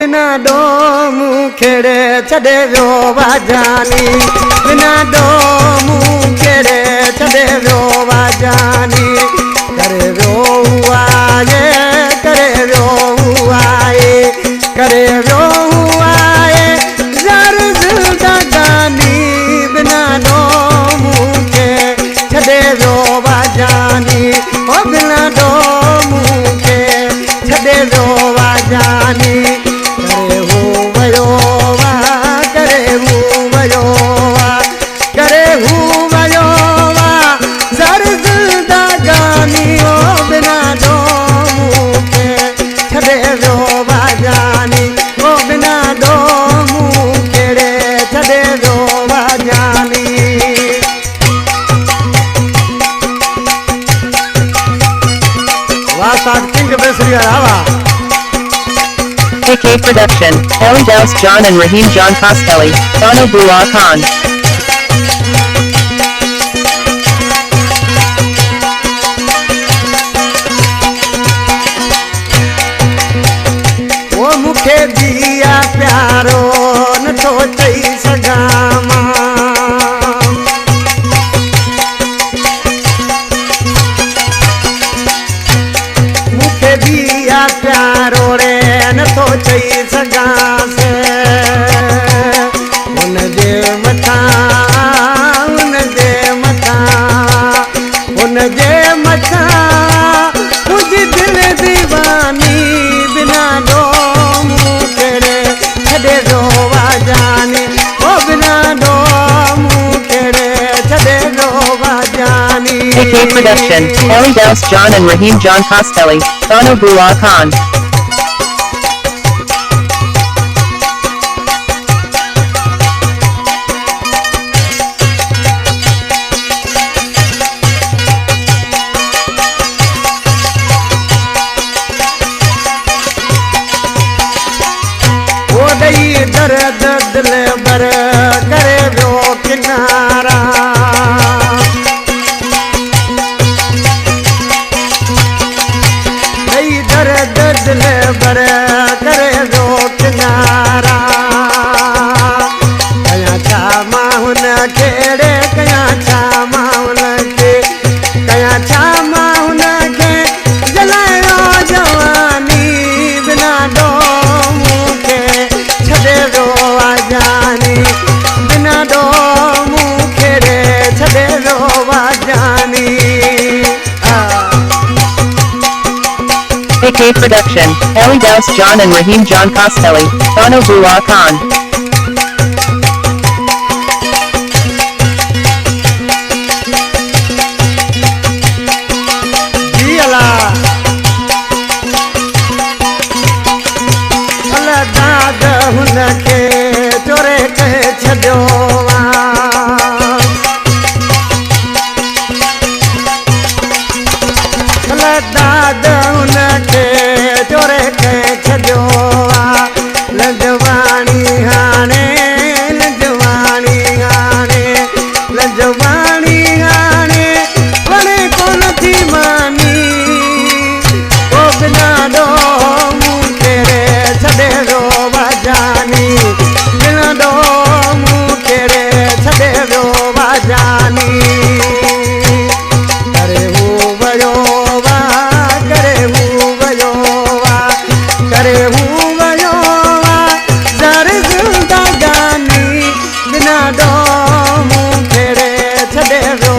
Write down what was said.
बिना डोमू खेड़े छड़े व्यो वाजानी बिना डोमू खेड़े छड़े व्यो वाजानी करे व्यो आए करे व्यो आए करे व्यो आए ज़र ज़िंदगानी बिना डोमू के छड़े व्यो वाजानी ओ बिना डोमू के छड़े व्यो वाजानी AK Production, Ellie Douse John and Raheem John Costelli, Bano Bua Khan. वो मुखे दिया प्यारो न तो चई सगामा मुखे दिया प्यारो रे न तो चई सगा से उनजे मथा मुझी दिल दीवानी बिना डोमू खेड़े छड़े व्यो वाजानी ओ बिना डोमू खेड़े छड़े व्यो वाजानी AK Production, Ellie Douse John and Raheem John Costelli, Bano Bua Khan. दर्द दिल बर करे व्यो किनारा दर्द दिल बर करे व्यो किनारा कया छा माहुन खेड़े कया छा माहुन के कया छा माहुन के जलायो जवानी बिना डोमू के छड़े व्यो वाजानी बिना डोमू खेड़े छड़े व्यो वाजानी AK Production, Ellie Douse John and Raheem John Costelli, Bano Bua Khan. दाद हुनखे चोरे के छॾियो दाद हुनखे चोरे के छॾियो लजवाणी हाणे लजवाणी हाणे लजवाणी हाणे वणे कोन थी मानी ओ बिना डोमू खेड़े छड़े व्यो वाजानी बिना डोमू खेड़े छड़े व्यो वाजानी करे हूँ वयो वा करे हूँ वयो वा करे हूँ वयो वा ज़र ज़िंदगानी बिना डोमू खेड़े छड़े व्यो